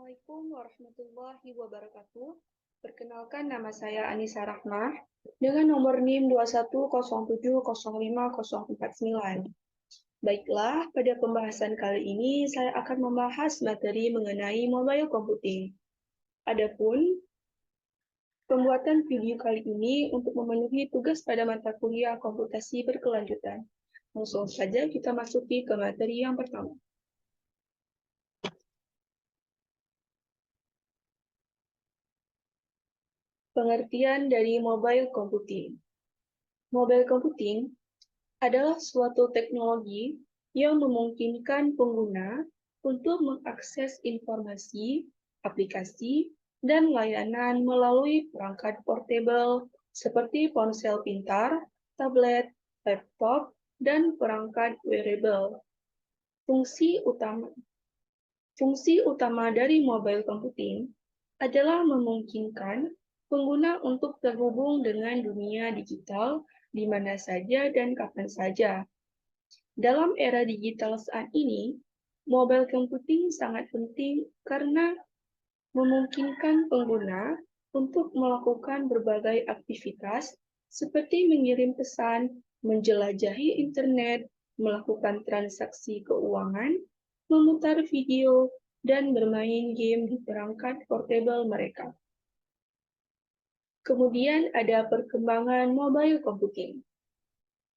Assalamualaikum warahmatullahi wabarakatuh. Perkenalkan, nama saya Anissa Rahmah dengan nomor NIM 210705049. Baiklah, pada pembahasan kali ini saya akan membahas materi mengenai mobile computing. Adapun pembuatan video kali ini untuk memenuhi tugas pada mata kuliah komputasi berkelanjutan. Langsung saja kita masuki ke materi yang pertama. Pengertian dari mobile computing. Mobile computing adalah suatu teknologi yang memungkinkan pengguna untuk mengakses informasi, aplikasi, dan layanan melalui perangkat portable seperti ponsel pintar, tablet, laptop, dan perangkat wearable. Fungsi utama dari mobile computing adalah memungkinkan pengguna untuk terhubung dengan dunia digital di mana saja dan kapan saja. Dalam era digital saat ini, mobile computing sangat penting karena memungkinkan pengguna untuk melakukan berbagai aktivitas seperti mengirim pesan, menjelajahi internet, melakukan transaksi keuangan, memutar video, dan bermain game di perangkat portable mereka. Kemudian ada perkembangan mobile computing.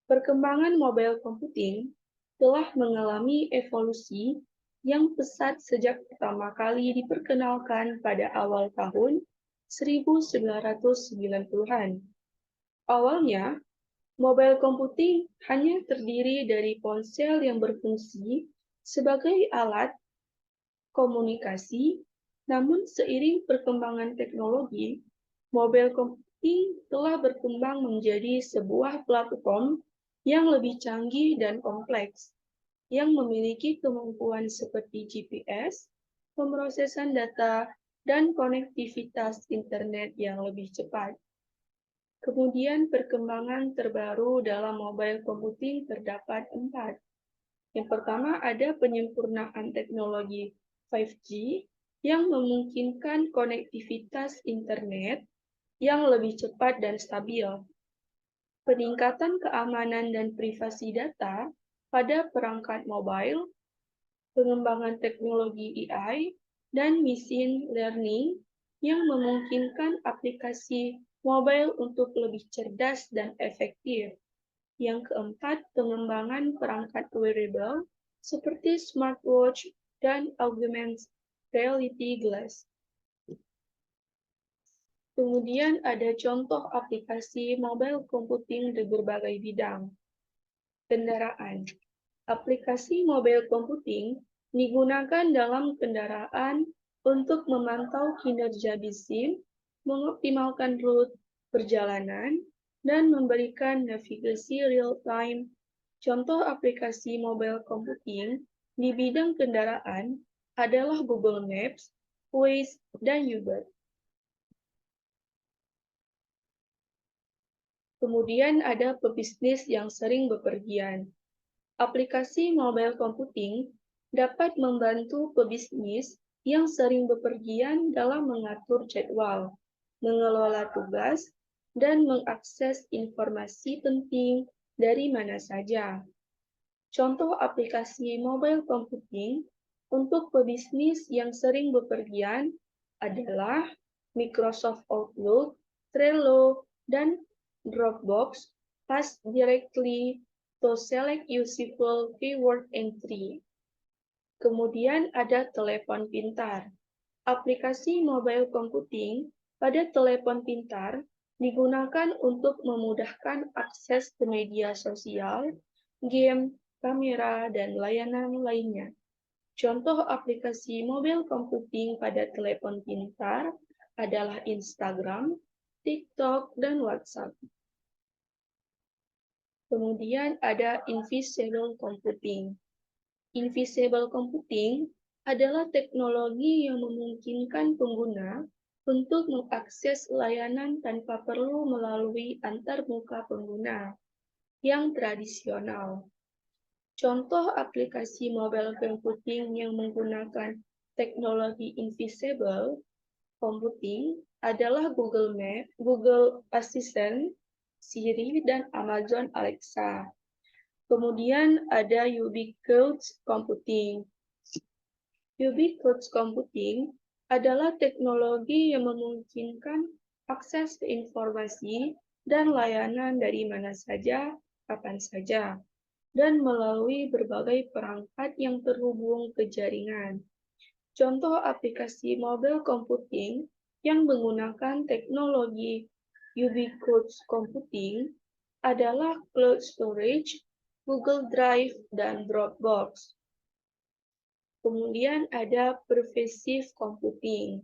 Perkembangan mobile computing telah mengalami evolusi yang pesat sejak pertama kali diperkenalkan pada awal tahun 1990-an. Awalnya, mobile computing hanya terdiri dari ponsel yang berfungsi sebagai alat komunikasi, namun seiring perkembangan teknologi, mobile computing telah berkembang menjadi sebuah platform yang lebih canggih dan kompleks, yang memiliki kemampuan seperti GPS, pemrosesan data, dan konektivitas internet yang lebih cepat. Kemudian perkembangan terbaru dalam mobile computing terdapat 4. Yang pertama ada penyempurnaan teknologi 5G yang memungkinkan konektivitas internet yang lebih cepat dan stabil. Peningkatan keamanan dan privasi data pada perangkat mobile, pengembangan teknologi AI, dan machine learning yang memungkinkan aplikasi mobile untuk lebih cerdas dan efektif. Yang keempat, pengembangan perangkat wearable seperti smartwatch dan augmented reality glass. Kemudian ada contoh aplikasi mobile computing di berbagai bidang. Kendaraan. Aplikasi mobile computing digunakan dalam kendaraan untuk memantau kinerja mesin, mengoptimalkan rute perjalanan, dan memberikan navigasi real-time. Contoh aplikasi mobile computing di bidang kendaraan adalah Google Maps, Waze, dan Uber. Kemudian ada pebisnis yang sering bepergian. Aplikasi mobile computing dapat membantu pebisnis yang sering bepergian dalam mengatur jadwal, mengelola tugas, dan mengakses informasi penting dari mana saja. Contoh aplikasi mobile computing untuk pebisnis yang sering bepergian adalah Microsoft Outlook, Trello, dan Dropbox Pass Directly to select useful keyword entry. Kemudian ada telepon pintar. Aplikasi mobile computing pada telepon pintar digunakan untuk memudahkan akses ke media sosial, game, kamera, dan layanan lainnya. Contoh aplikasi mobile computing pada telepon pintar adalah Instagram, TikTok, dan WhatsApp. Kemudian ada invisible computing. Invisible computing adalah teknologi yang memungkinkan pengguna untuk mengakses layanan tanpa perlu melalui antarmuka pengguna yang tradisional. Contoh aplikasi mobile computing yang menggunakan Teknologi invisible computing adalah Google Map, Google Assistant, Siri, dan Amazon Alexa. Kemudian ada ubiquitous computing. Ubiquitous computing adalah teknologi yang memungkinkan akses ke informasi dan layanan dari mana saja, kapan saja, dan melalui berbagai perangkat yang terhubung ke jaringan. Contoh aplikasi mobile computing yang menggunakan teknologi ubiquitous computing adalah cloud storage, Google Drive, dan Dropbox. Kemudian ada pervasive computing.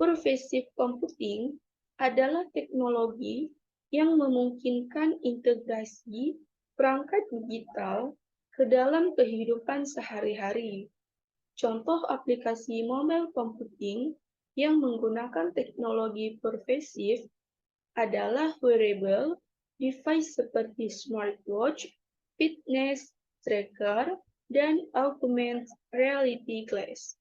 Pervasive computing adalah teknologi yang memungkinkan integrasi perangkat digital ke dalam kehidupan sehari-hari. Contoh aplikasi mobile computing yang menggunakan teknologi pervasive adalah wearable device seperti smartwatch, fitness tracker, dan augmented reality glass.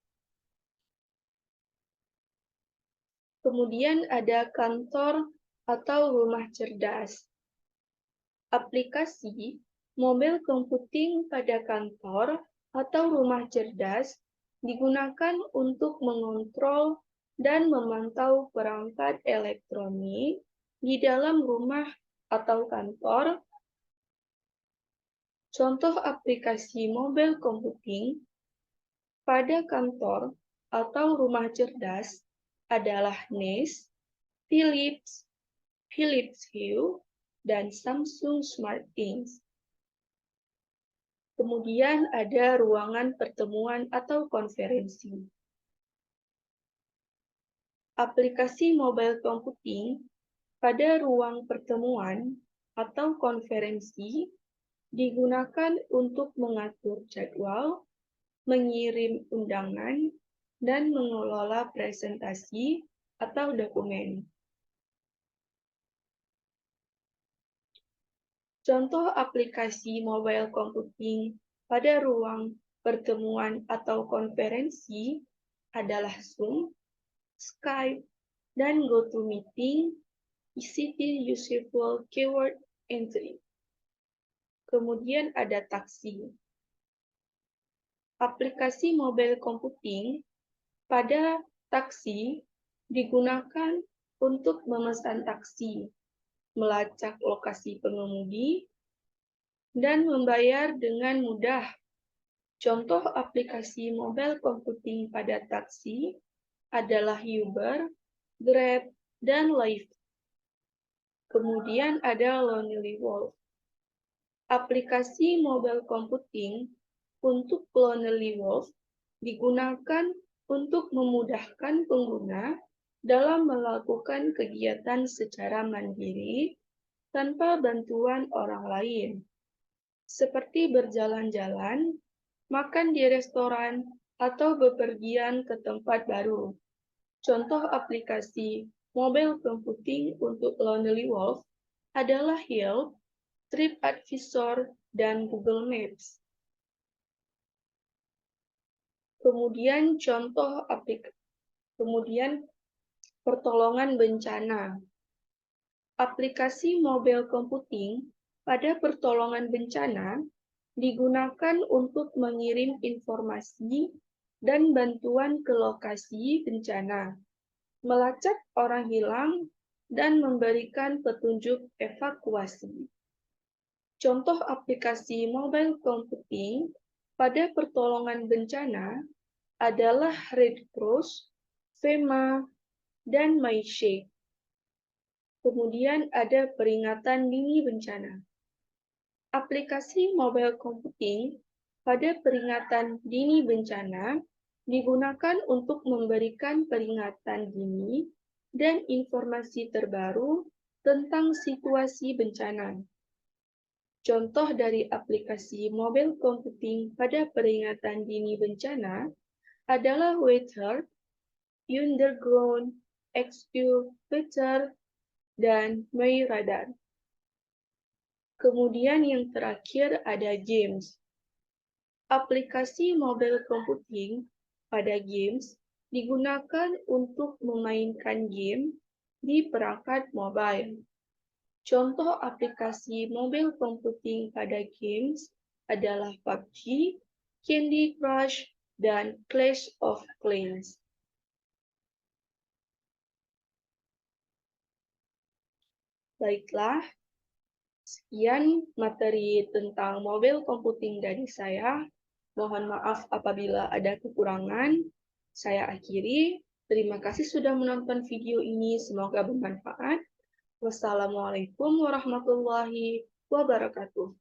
Kemudian ada kantor atau rumah cerdas. Aplikasi mobile computing pada kantor atau rumah cerdas digunakan untuk mengontrol dan memantau perangkat elektronik di dalam rumah atau kantor. Contoh aplikasi mobile computing pada kantor atau rumah cerdas adalah Nest, Philips Hue, dan Samsung SmartThings. Kemudian ada ruangan pertemuan atau konferensi. Aplikasi mobile computing pada ruang pertemuan atau konferensi digunakan untuk mengatur jadwal, mengirim undangan, dan mengelola presentasi atau dokumen. Contoh aplikasi mobile computing pada ruang pertemuan atau konferensi adalah Zoom, Skype, dan GoToMeeting, ICT Useful Keyword Entry. Kemudian ada taksi. Aplikasi mobile computing pada taksi digunakan untuk memesan taksi, melacak lokasi pengemudi, dan membayar dengan mudah. Contoh aplikasi mobile computing pada taksi adalah Uber, Grab, dan Lyft. Kemudian ada Lonely Wolf. Aplikasi mobile computing untuk Lonely Wolf digunakan untuk memudahkan pengguna dalam melakukan kegiatan secara mandiri tanpa bantuan orang lain, seperti berjalan-jalan, makan di restoran, atau bepergian ke tempat baru. Contoh aplikasi mobile computing untuk Lonely Wolf adalah Yelp, TripAdvisor, dan Google Maps. Kemudian pertolongan bencana. Aplikasi mobile computing pada pertolongan bencana digunakan untuk mengirim informasi dan bantuan ke lokasi bencana, melacak orang hilang, dan memberikan petunjuk evakuasi. Contoh aplikasi mobile computing pada pertolongan bencana adalah Red Cross, FEMA, dan MySafe. Kemudian ada peringatan dini bencana. Aplikasi mobile computing pada peringatan dini bencana digunakan untuk memberikan peringatan dini dan informasi terbaru tentang situasi bencana. Contoh dari aplikasi mobile computing pada peringatan dini bencana adalah Weather, Underground, Excavator, dan MyRadar. Kemudian yang terakhir ada James. Aplikasi mobile computing pada games digunakan untuk memainkan game di perangkat mobile. Contoh aplikasi mobile computing pada games adalah PUBG, Candy Crush, dan Clash of Clans. Baiklah, sekian materi tentang mobile computing dari saya. Mohon maaf apabila ada kekurangan. Saya akhiri. Terima kasih sudah menonton video ini. Semoga bermanfaat. Wassalamualaikum warahmatullahi wabarakatuh.